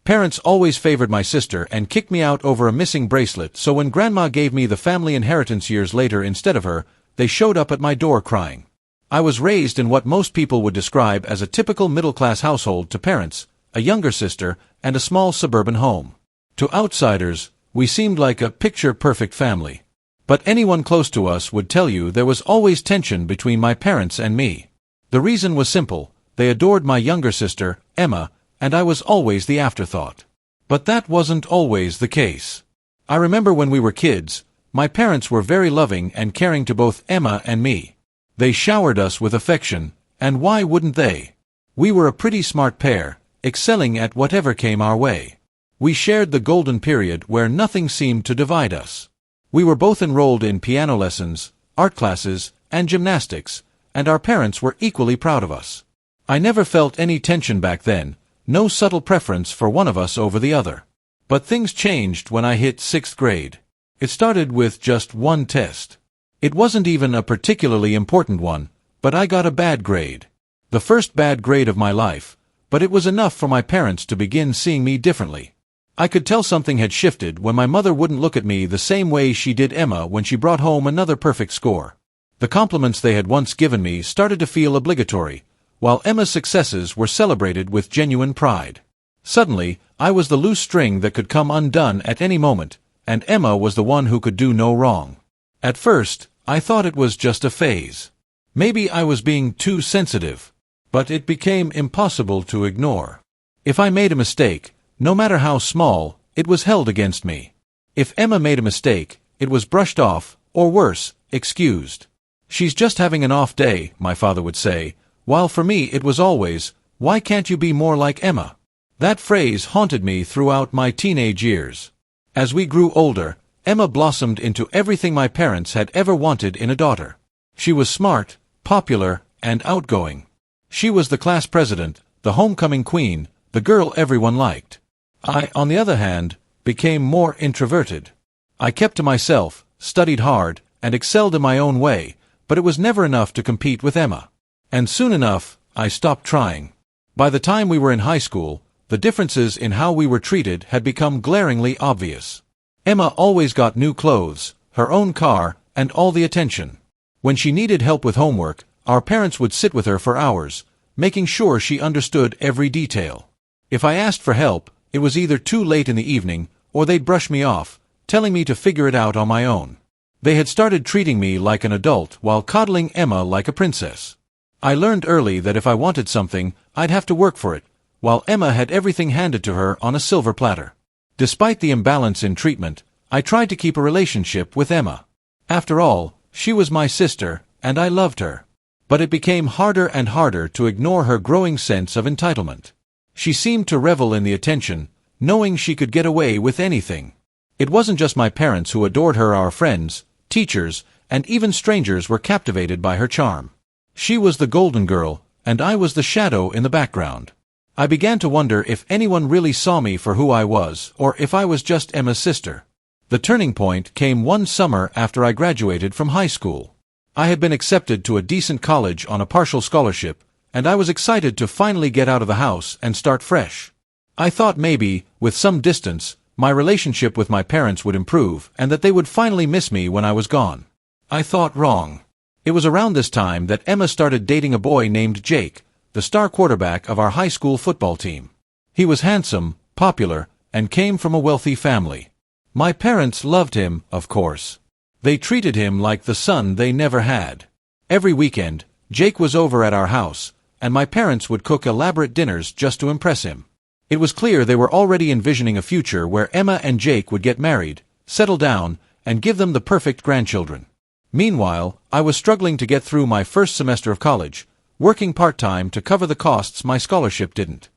Parents always favored my sister and kicked me out over a missing bracelet, so when Grandma gave me the family inheritance years later instead of her, they showed up at my door crying. I was raised in what most people would describe as a typical middle-class household to parents, a younger sister, and a small suburban home. To outsiders, we seemed like a picture-perfect family. But anyone close to us would tell you there was always tension between my parents and me. The reason was simple: they adored my younger sister, Emma, and I was always the afterthought. But that wasn't always the case. I remember when we were kids, my parents were very loving and caring to both Emma and me. They showered us with affection, and why wouldn't they? We were a pretty smart pair, excelling at whatever came our way. We shared the golden period where nothing seemed to divide us. We were both enrolled in piano lessons, art classes, and gymnastics, and our parents were equally proud of us. I never felt any tension back then, no subtle preference for one of us over the other. But things changed when I hit 6th grade. It started with just one test. It wasn't even a particularly important one, but I got a bad grade. The first bad grade of my life, but it was enough for my parents to begin seeing me differently. I could tell something had shifted when my mother wouldn't look at me the same way she did Emma when she brought home another perfect score. The compliments they had once given me started to feel obligatory, while Emma's successes were celebrated with genuine pride. Suddenly, I was the loose string that could come undone at any moment, and Emma was the one who could do no wrong. At first, I thought it was just a phase. Maybe I was being too sensitive. But it became impossible to ignore. If I made a mistake, no matter how small, it was held against me. If Emma made a mistake, it was brushed off, or worse, excused. "She's just having an off day," my father would say, while for me it was always, "Why can't you be more like Emma?" That phrase haunted me throughout my teenage years. As we grew older, Emma blossomed into everything my parents had ever wanted in a daughter. She was smart, popular, and outgoing. She was the class president, the homecoming queen, the girl everyone liked. I, on the other hand, became more introverted. I kept to myself, studied hard, and excelled in my own way, but it was never enough to compete with Emma. And soon enough, I stopped trying. By the time we were in high school, the differences in how we were treated had become glaringly obvious. Emma always got new clothes, her own car, and all the attention. When she needed help with homework, our parents would sit with her for hours, making sure she understood every detail. If I asked for help, it was either too late in the evening, or they'd brush me off, telling me to figure it out on my own. They had started treating me like an adult while coddling Emma like a princess. I learned early that if I wanted something, I'd have to work for it, while Emma had everything handed to her on a silver platter. Despite the imbalance in treatment, I tried to keep a relationship with Emma. After all, she was my sister, and I loved her. But it became harder and harder to ignore her growing sense of entitlement. She seemed to revel in the attention, knowing she could get away with anything. It wasn't just my parents who adored her. Our friends, teachers, and even strangers were captivated by her charm. She was the golden girl, and I was the shadow in the background. I began to wonder if anyone really saw me for who I was, or if I was just Emma's sister. The turning point came one summer after I graduated from high school. I had been accepted to a decent college on a partial scholarship, and I was excited to finally get out of the house and start fresh. I thought maybe, with some distance, my relationship with my parents would improve and that they would finally miss me when I was gone. I thought wrong. It was around this time that Emma started dating a boy named Jake, the star quarterback of our high school football team. He was handsome, popular, and came from a wealthy family. My parents loved him, of course. They treated him like the son they never had. Every weekend, Jake was over at our house, and my parents would cook elaborate dinners just to impress him. It was clear they were already envisioning a future where Emma and Jake would get married, settle down, and give them the perfect grandchildren. Meanwhile, I was struggling to get through my first semester of college, working part-time to cover the costs my scholarship didn't.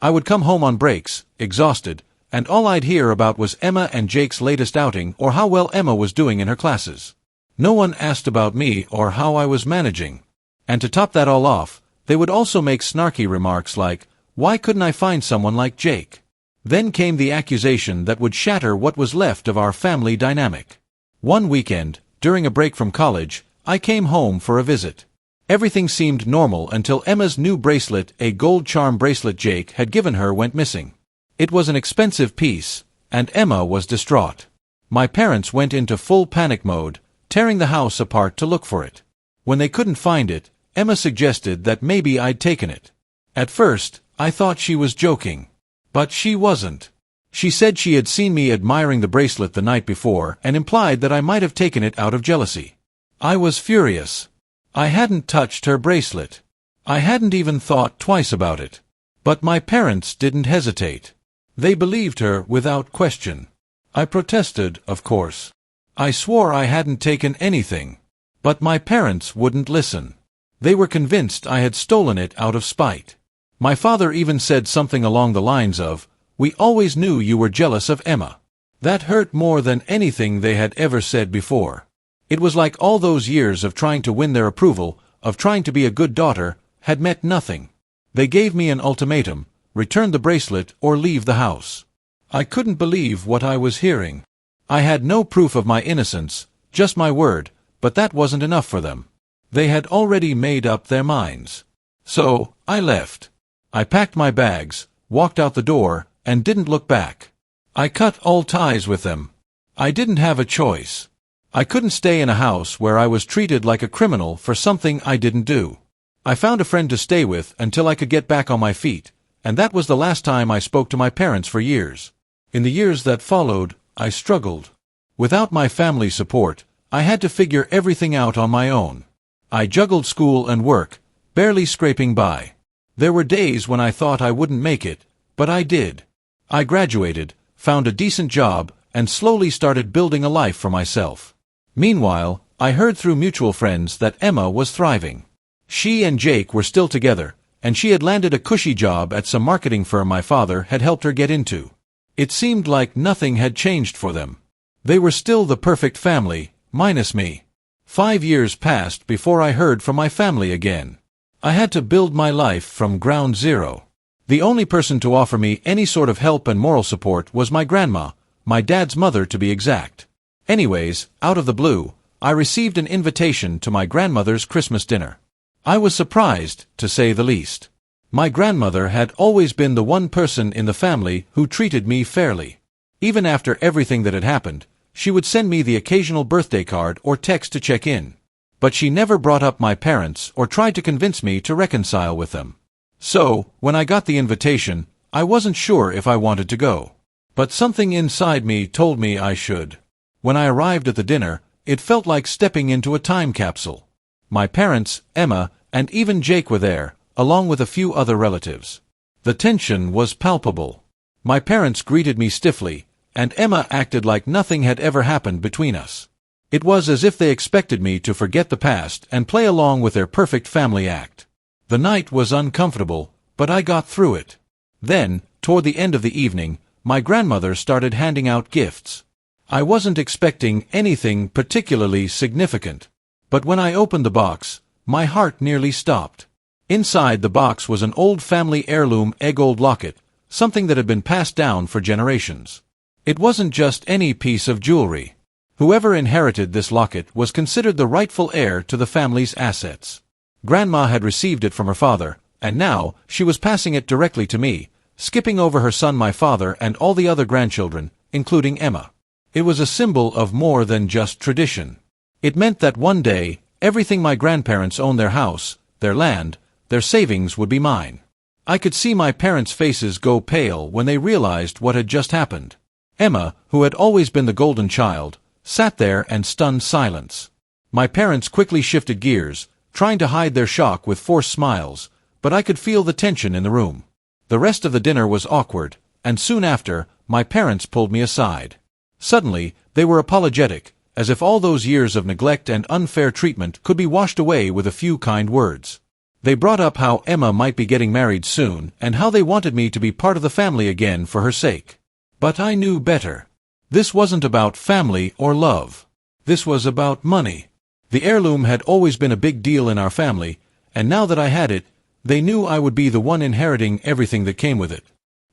I would come home on breaks, exhausted, and all I'd hear about was Emma and Jake's latest outing or how well Emma was doing in her classes. No one asked about me or how I was managing. And to top that all off, they would also make snarky remarks like, "Why couldn't I find someone like Jake?" Then came the accusation that would shatter what was left of our family dynamic. One weekend, during a break from college, I came home for a visit. Everything seemed normal until Emma's new bracelet, a gold charm bracelet Jake had given her, went missing. It was an expensive piece, and Emma was distraught. My parents went into full panic mode, tearing the house apart to look for it. When they couldn't find it, Emma suggested that maybe I'd taken it. At first, I thought she was joking. But she wasn't. She said she had seen me admiring the bracelet the night before and implied that I might have taken it out of jealousy. I was furious. I hadn't touched her bracelet. I hadn't even thought twice about it. But my parents didn't hesitate. They believed her without question. I protested, of course. I swore I hadn't taken anything. But my parents wouldn't listen. They were convinced I had stolen it out of spite. My father even said something along the lines of, "We always knew you were jealous of Emma." That hurt more than anything they had ever said before. It was like all those years of trying to win their approval, of trying to be a good daughter, had meant nothing. They gave me an ultimatum: return the bracelet or leave the house. I couldn't believe what I was hearing. I had no proof of my innocence, just my word, but that wasn't enough for them. They had already made up their minds. So, I left. I packed my bags, walked out the door, and didn't look back. I cut all ties with them. I didn't have a choice. I couldn't stay in a house where I was treated like a criminal for something I didn't do. I found a friend to stay with until I could get back on my feet, and that was the last time I spoke to my parents for years. In the years that followed, I struggled. Without my family's support, I had to figure everything out on my own. I juggled school and work, barely scraping by. There were days when I thought I wouldn't make it, but I did. I graduated, found a decent job, and slowly started building a life for myself. Meanwhile, I heard through mutual friends that Emma was thriving. She and Jake were still together, and she had landed a cushy job at some marketing firm my father had helped her get into. It seemed like nothing had changed for them. They were still the perfect family, minus me. 5 years passed before I heard from my family again. I had to build my life from ground zero. The only person to offer me any sort of help and moral support was my grandma, my dad's mother to be exact. Anyways, out of the blue, I received an invitation to my grandmother's Christmas dinner. I was surprised, to say the least. My grandmother had always been the one person in the family who treated me fairly. Even after everything that had happened, she would send me the occasional birthday card or text to check in. But she never brought up my parents or tried to convince me to reconcile with them. So, when I got the invitation, I wasn't sure if I wanted to go. But something inside me told me I should. When I arrived at the dinner, it felt like stepping into a time capsule. My parents, Emma, and even Jake were there, along with a few other relatives. The tension was palpable. My parents greeted me stiffly, and Emma acted like nothing had ever happened between us. It was as if they expected me to forget the past and play along with their perfect family act. The night was uncomfortable, but I got through it. Then, toward the end of the evening, my grandmother started handing out gifts. I wasn't expecting anything particularly significant. But when I opened the box, my heart nearly stopped. Inside the box was an old family heirloom egg-old locket, something that had been passed down for generations. It wasn't just any piece of jewelry. Whoever inherited this locket was considered the rightful heir to the family's assets. Grandma had received it from her father, and now she was passing it directly to me, skipping over her son my father and all the other grandchildren, including Emma. It was a symbol of more than just tradition. It meant that one day, everything my grandparents owned, their house, their land, their savings, would be mine. I could see my parents' faces go pale when they realized what had just happened. Emma, who had always been the golden child, sat there in stunned silence. My parents quickly shifted gears, trying to hide their shock with forced smiles, but I could feel the tension in the room. The rest of the dinner was awkward, and soon after, my parents pulled me aside. Suddenly, they were apologetic, as if all those years of neglect and unfair treatment could be washed away with a few kind words. They brought up how Emma might be getting married soon, and how they wanted me to be part of the family again for her sake. But I knew better. This wasn't about family or love. This was about money. The heirloom had always been a big deal in our family, and now that I had it, they knew I would be the one inheriting everything that came with it.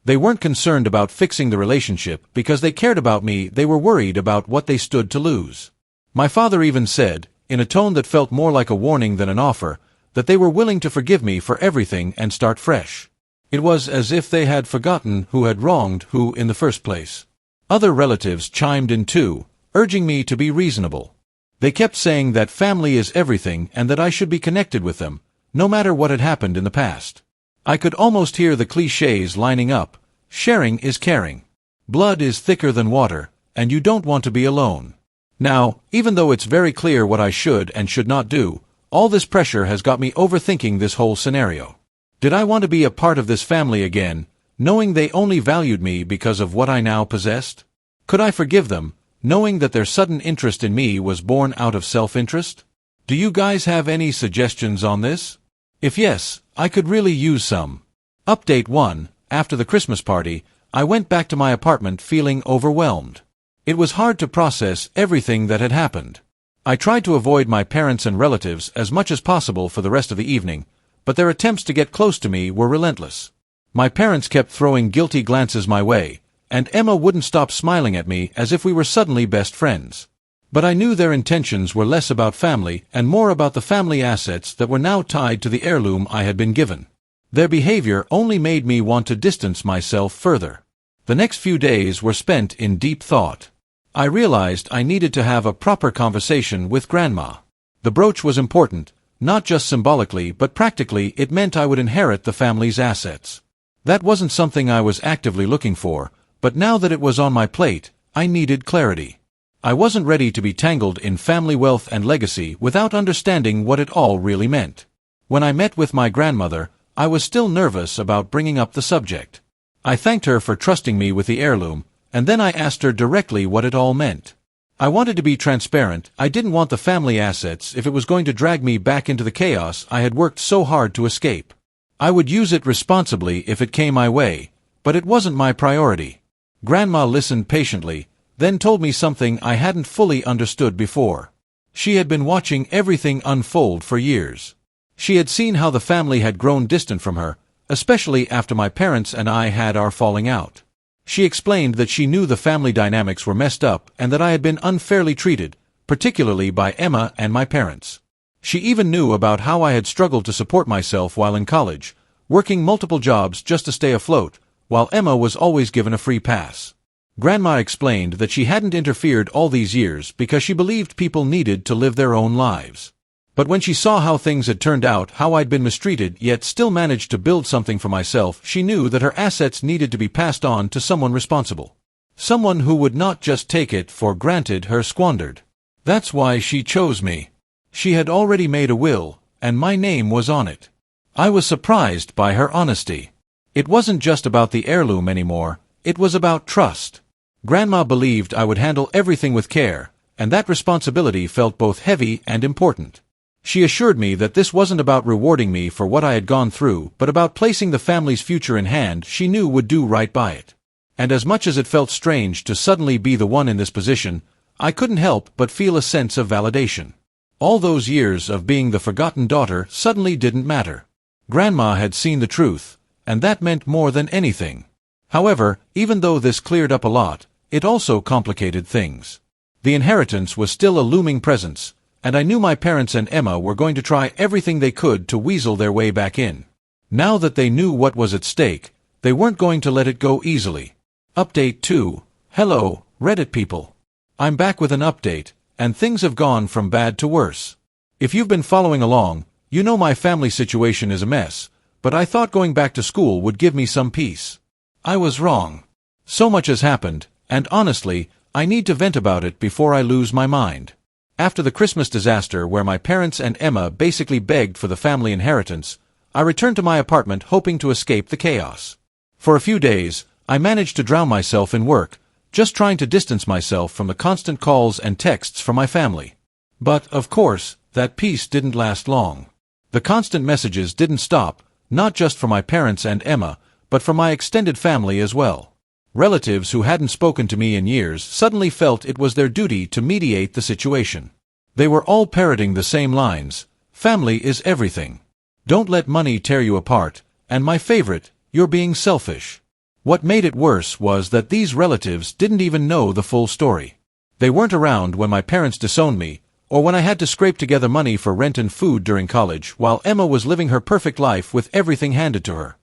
They weren't concerned about fixing the relationship because they cared about me. They were worried about what they stood to lose. My father even said, in a tone that felt more like a warning than an offer, that they were willing to forgive me for everything and start fresh. It was as if they had forgotten who had wronged who in the first place. Other relatives chimed in too, urging me to be reasonable. They kept saying that family is everything and that I should be connected with them, no matter what had happened in the past. I could almost hear the clichés lining up. Sharing is caring. Blood is thicker than water, and you don't want to be alone. Now, even though it's very clear what I should and should not do, all this pressure has got me overthinking this whole scenario. Did I want to be a part of this family again, knowing they only valued me because of what I now possessed? Could I forgive them, knowing that their sudden interest in me was born out of self-interest? Do you guys have any suggestions on this? If yes, I could really use some. Update 1. After the Christmas party, I went back to my apartment feeling overwhelmed. It was hard to process everything that had happened. I tried to avoid my parents and relatives as much as possible for the rest of the evening, but their attempts to get close to me were relentless. My parents kept throwing guilty glances my way, and Emma wouldn't stop smiling at me as if we were suddenly best friends. But I knew their intentions were less about family and more about the family assets that were now tied to the heirloom I had been given. Their behavior only made me want to distance myself further. The next few days were spent in deep thought. I realized I needed to have a proper conversation with Grandma. The brooch was important, not just symbolically but practically. It meant I would inherit the family's assets. That wasn't something I was actively looking for, but now that it was on my plate, I needed clarity. I wasn't ready to be tangled in family wealth and legacy without understanding what it all really meant. When I met with my grandmother, I was still nervous about bringing up the subject. I thanked her for trusting me with the heirloom, and then I asked her directly what it all meant. I wanted to be transparent. I didn't want the family assets if it was going to drag me back into the chaos I had worked so hard to escape. I would use it responsibly if it came my way, but it wasn't my priority. Grandma listened patiently, then told me something I hadn't fully understood before. She had been watching everything unfold for years. She had seen how the family had grown distant from her, especially after my parents and I had our falling out. She explained that she knew the family dynamics were messed up and that I had been unfairly treated, particularly by Emma and my parents. She even knew about how I had struggled to support myself while in college, working multiple jobs just to stay afloat, while Emma was always given a free pass. Grandma explained that she hadn't interfered all these years because she believed people needed to live their own lives. But when she saw how things had turned out, how I'd been mistreated yet still managed to build something for myself, she knew that her assets needed to be passed on to someone responsible. Someone who would not just take it for granted or squandered. That's why she chose me. She had already made a will, and my name was on it. I was surprised by her honesty. It wasn't just about the heirloom anymore, it was about trust. Grandma believed I would handle everything with care, and that responsibility felt both heavy and important. She assured me that this wasn't about rewarding me for what I had gone through, but about placing the family's future in hand she knew would do right by it. And as much as it felt strange to suddenly be the one in this position, I couldn't help but feel a sense of validation. All those years of being the forgotten daughter suddenly didn't matter. Grandma had seen the truth, and that meant more than anything. However, even though this cleared up a lot, it also complicated things. The inheritance was still a looming presence, and I knew my parents and Emma were going to try everything they could to weasel their way back in. Now that they knew what was at stake, they weren't going to let it go easily. Update 2. Hello, Reddit people. I'm back with an update, and things have gone from bad to worse. If you've been following along, you know my family situation is a mess, but I thought going back to school would give me some peace. I was wrong. So much has happened, and honestly, I need to vent about it before I lose my mind. After the Christmas disaster where my parents and Emma basically begged for the family inheritance, I returned to my apartment hoping to escape the chaos. For a few days, I managed to drown myself in work, just trying to distance myself from the constant calls and texts from my family. But, of course, that peace didn't last long. The constant messages didn't stop, not just from my parents and Emma, but from my extended family as well. Relatives who hadn't spoken to me in years suddenly felt it was their duty to mediate the situation. They were all parroting the same lines: family is everything. Don't let money tear you apart, and my favorite, you're being selfish. What made it worse was that these relatives didn't even know the full story. They weren't around when my parents disowned me, or when I had to scrape together money for rent and food during college while Emma was living her perfect life with everything handed to her.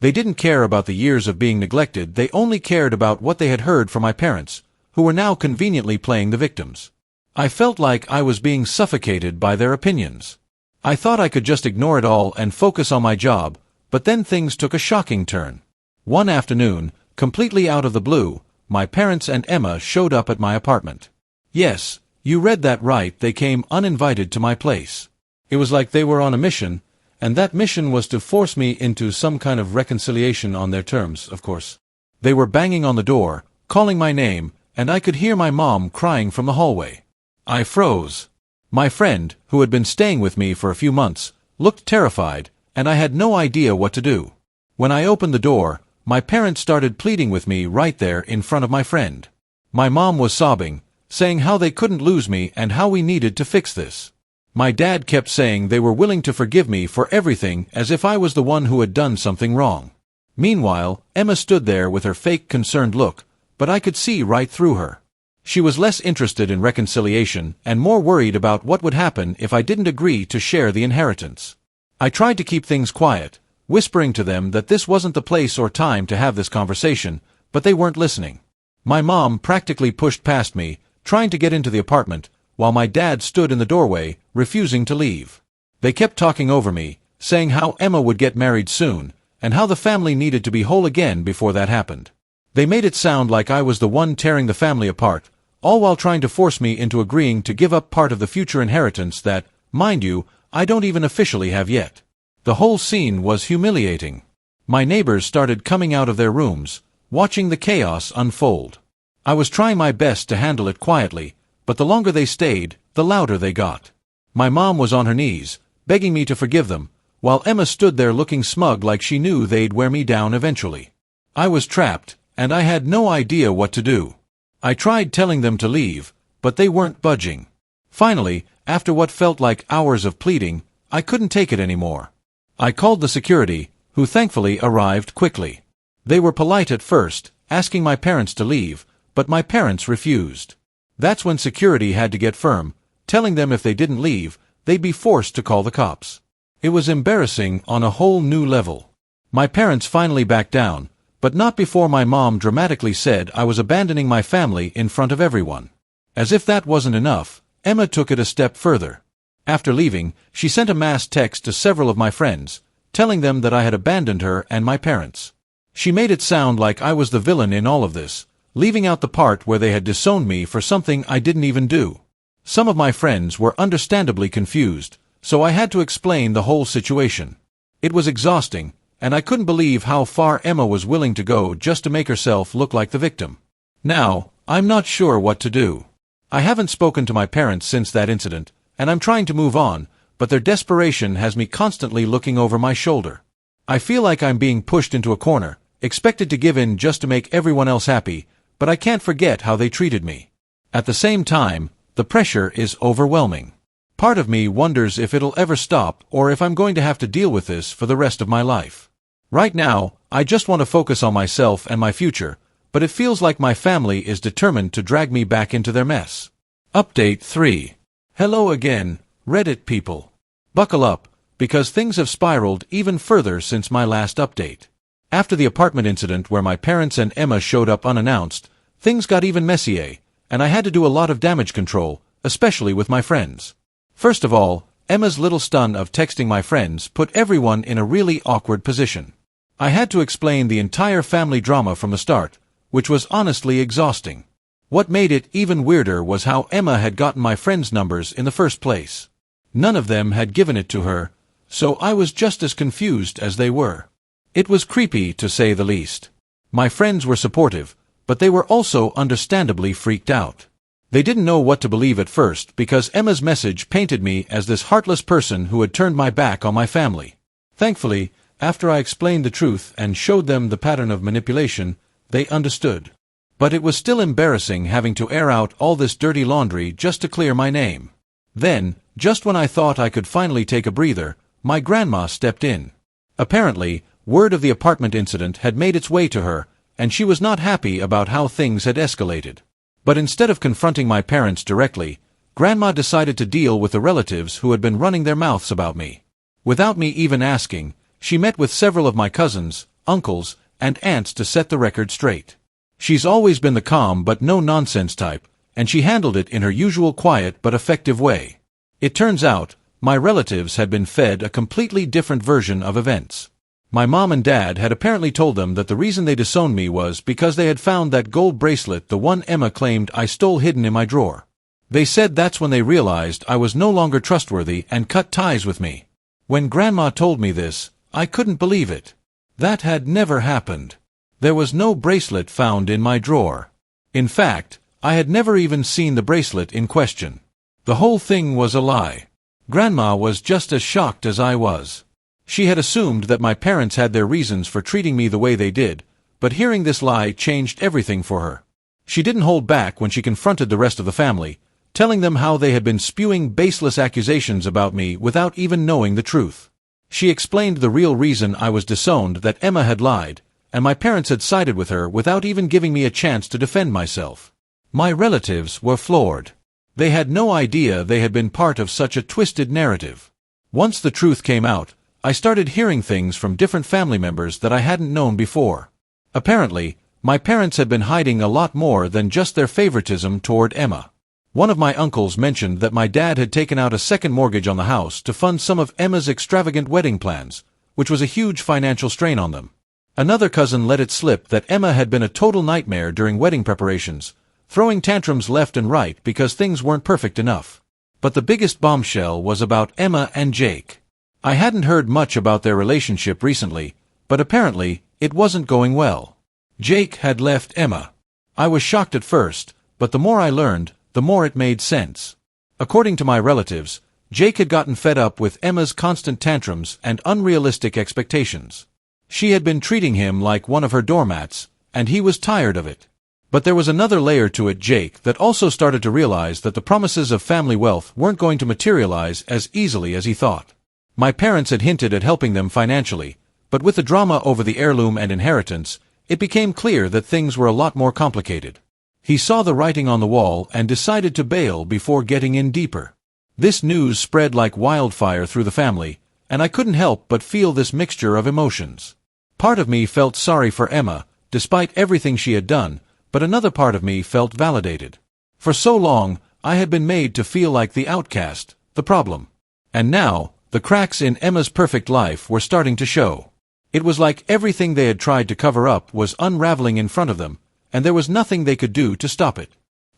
They didn't care about the years of being neglected, they only cared about what they had heard from my parents, who were now conveniently playing the victims. I felt like I was being suffocated by their opinions. I thought I could just ignore it all and focus on my job, but then things took a shocking turn. One afternoon, completely out of the blue, my parents and Emma showed up at my apartment. Yes, you read that right, they came uninvited to my place. It was like they were on a mission, and that mission was to force me into some kind of reconciliation on their terms, of course. They were banging on the door, calling my name, and I could hear my mom crying from the hallway. I froze. My friend, who had been staying with me for a few months, looked terrified, and I had no idea what to do. When I opened the door, my parents started pleading with me right there in front of my friend. My mom was sobbing, saying how they couldn't lose me and how we needed to fix this. My dad kept saying they were willing to forgive me for everything as if I was the one who had done something wrong. Meanwhile, Emma stood there with her fake concerned look, but I could see right through her. She was less interested in reconciliation and more worried about what would happen if I didn't agree to share the inheritance. I tried to keep things quiet, whispering to them that this wasn't the place or time to have this conversation, but they weren't listening. My mom practically pushed past me, trying to get into the apartment, while my dad stood in the doorway, refusing to leave. They kept talking over me, saying how Emma would get married soon, and how the family needed to be whole again before that happened. They made it sound like I was the one tearing the family apart, all while trying to force me into agreeing to give up part of the future inheritance that, mind you, I don't even officially have yet. The whole scene was humiliating. My neighbors started coming out of their rooms, watching the chaos unfold. I was trying my best to handle it quietly, but the longer they stayed, the louder they got. My mom was on her knees, begging me to forgive them, while Emma stood there looking smug like she knew they'd wear me down eventually. I was trapped, and I had no idea what to do. I tried telling them to leave, but they weren't budging. Finally, after what felt like hours of pleading, I couldn't take it anymore. I called the security, who thankfully arrived quickly. They were polite at first, asking my parents to leave, but my parents refused. That's when security had to get firm, telling them if they didn't leave, they'd be forced to call the cops. It was embarrassing on a whole new level. My parents finally backed down, but not before my mom dramatically said I was abandoning my family in front of everyone. As if that wasn't enough, Emma took it a step further. After leaving, she sent a mass text to several of my friends, telling them that I had abandoned her and my parents. She made it sound like I was the villain in all of this, leaving out the part where they had disowned me for something I didn't even do. Some of my friends were understandably confused, so I had to explain the whole situation. It was exhausting, and I couldn't believe how far Emma was willing to go just to make herself look like the victim. Now, I'm not sure what to do. I haven't spoken to my parents since that incident, and I'm trying to move on, but their desperation has me constantly looking over my shoulder. I feel like I'm being pushed into a corner, expected to give in just to make everyone else happy, but I can't forget how they treated me. At the same time, the pressure is overwhelming. Part of me wonders if it'll ever stop or if I'm going to have to deal with this for the rest of my life. Right now, I just want to focus on myself and my future, but it feels like my family is determined to drag me back into their mess. Update 3. Hello again, Reddit people. Buckle up, because things have spiraled even further since my last update. After the apartment incident where my parents and Emma showed up unannounced, things got even messier, and I had to do a lot of damage control, especially with my friends. First of all, Emma's little stun of texting my friends put everyone in a really awkward position. I had to explain the entire family drama from the start, which was honestly exhausting. What made it even weirder was how Emma had gotten my friends' numbers in the first place. None of them had given it to her, so I was just as confused as they were. It was creepy, to say the least. My friends were supportive, but they were also understandably freaked out. They didn't know what to believe at first because Emma's message painted me as this heartless person who had turned my back on my family. Thankfully, after I explained the truth and showed them the pattern of manipulation, they understood. But it was still embarrassing having to air out all this dirty laundry just to clear my name. Then, just when I thought I could finally take a breather, my grandma stepped in. Apparently, word of the apartment incident had made its way to her, and she was not happy about how things had escalated. But instead of confronting my parents directly, Grandma decided to deal with the relatives who had been running their mouths about me. Without me even asking, she met with several of my cousins, uncles, and aunts to set the record straight. She's always been the calm but no-nonsense type, and she handled it in her usual quiet but effective way. It turns out, my relatives had been fed a completely different version of events. My mom and dad had apparently told them that the reason they disowned me was because they had found that gold bracelet, the one Emma claimed I stole, hidden in my drawer. They said that's when they realized I was no longer trustworthy and cut ties with me. When Grandma told me this, I couldn't believe it. That had never happened. There was no bracelet found in my drawer. In fact, I had never even seen the bracelet in question. The whole thing was a lie. Grandma was just as shocked as I was. She had assumed that my parents had their reasons for treating me the way they did, but hearing this lie changed everything for her. She didn't hold back when she confronted the rest of the family, telling them how they had been spewing baseless accusations about me without even knowing the truth. She explained the real reason I was disowned, that Emma had lied, and my parents had sided with her without even giving me a chance to defend myself. My relatives were floored. They had no idea they had been part of such a twisted narrative. Once the truth came out, I started hearing things from different family members that I hadn't known before. Apparently, my parents had been hiding a lot more than just their favoritism toward Emma. One of my uncles mentioned that my dad had taken out a second mortgage on the house to fund some of Emma's extravagant wedding plans, which was a huge financial strain on them. Another cousin let it slip that Emma had been a total nightmare during wedding preparations, throwing tantrums left and right because things weren't perfect enough. But the biggest bombshell was about Emma and Jake. I hadn't heard much about their relationship recently, but apparently, it wasn't going well. Jake had left Emma. I was shocked at first, but the more I learned, the more it made sense. According to my relatives, Jake had gotten fed up with Emma's constant tantrums and unrealistic expectations. She had been treating him like one of her doormats, and he was tired of it. But there was another layer to it. Jake that also started to realize that the promises of family wealth weren't going to materialize as easily as he thought. My parents had hinted at helping them financially, but with the drama over the heirloom and inheritance, it became clear that things were a lot more complicated. He saw the writing on the wall and decided to bail before getting in deeper. This news spread like wildfire through the family, and I couldn't help but feel this mixture of emotions. Part of me felt sorry for Emma, despite everything she had done, but another part of me felt validated. For so long, I had been made to feel like the outcast, the problem. And now, the cracks in Emma's perfect life were starting to show. It was like everything they had tried to cover up was unraveling in front of them, and there was nothing they could do to stop it.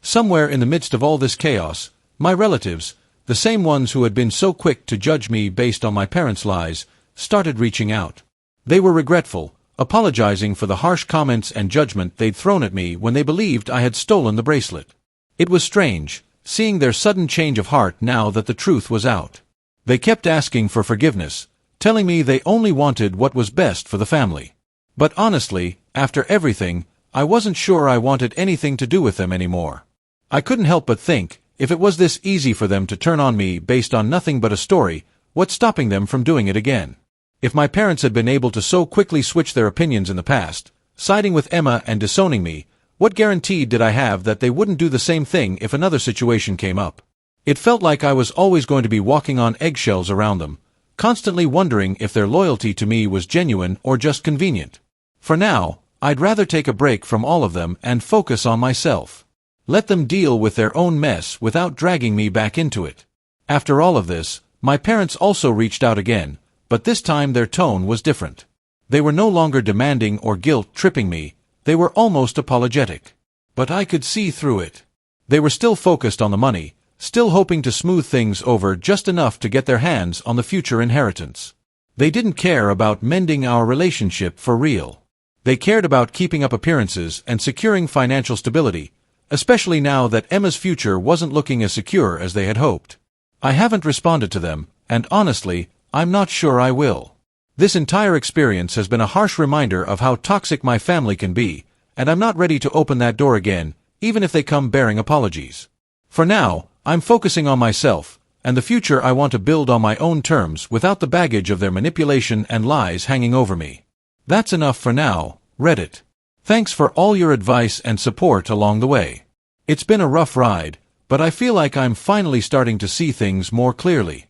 Somewhere in the midst of all this chaos, my relatives, the same ones who had been so quick to judge me based on my parents' lies, started reaching out. They were regretful, apologizing for the harsh comments and judgment they'd thrown at me when they believed I had stolen the bracelet. It was strange, seeing their sudden change of heart now that the truth was out. They kept asking for forgiveness, telling me they only wanted what was best for the family. But honestly, after everything, I wasn't sure I wanted anything to do with them anymore. I couldn't help but think, if it was this easy for them to turn on me based on nothing but a story, what's stopping them from doing it again? If my parents had been able to so quickly switch their opinions in the past, siding with Emma and disowning me, what guarantee did I have that they wouldn't do the same thing if another situation came up? It felt like I was always going to be walking on eggshells around them, constantly wondering if their loyalty to me was genuine or just convenient. For now, I'd rather take a break from all of them and focus on myself. Let them deal with their own mess without dragging me back into it. After all of this, my parents also reached out again, but this time their tone was different. They were no longer demanding or guilt-tripping me, they were almost apologetic. But I could see through it. They were still focused on the money, still hoping to smooth things over just enough to get their hands on the future inheritance. They didn't care about mending our relationship for real. They cared about keeping up appearances and securing financial stability, especially now that Emma's future wasn't looking as secure as they had hoped. I haven't responded to them, and honestly, I'm not sure I will. This entire experience has been a harsh reminder of how toxic my family can be, and I'm not ready to open that door again, even if they come bearing apologies. For now, I'm focusing on myself, and the future I want to build on my own terms without the baggage of their manipulation and lies hanging over me. That's enough for now, Reddit. Thanks for all your advice and support along the way. It's been a rough ride, but I feel like I'm finally starting to see things more clearly.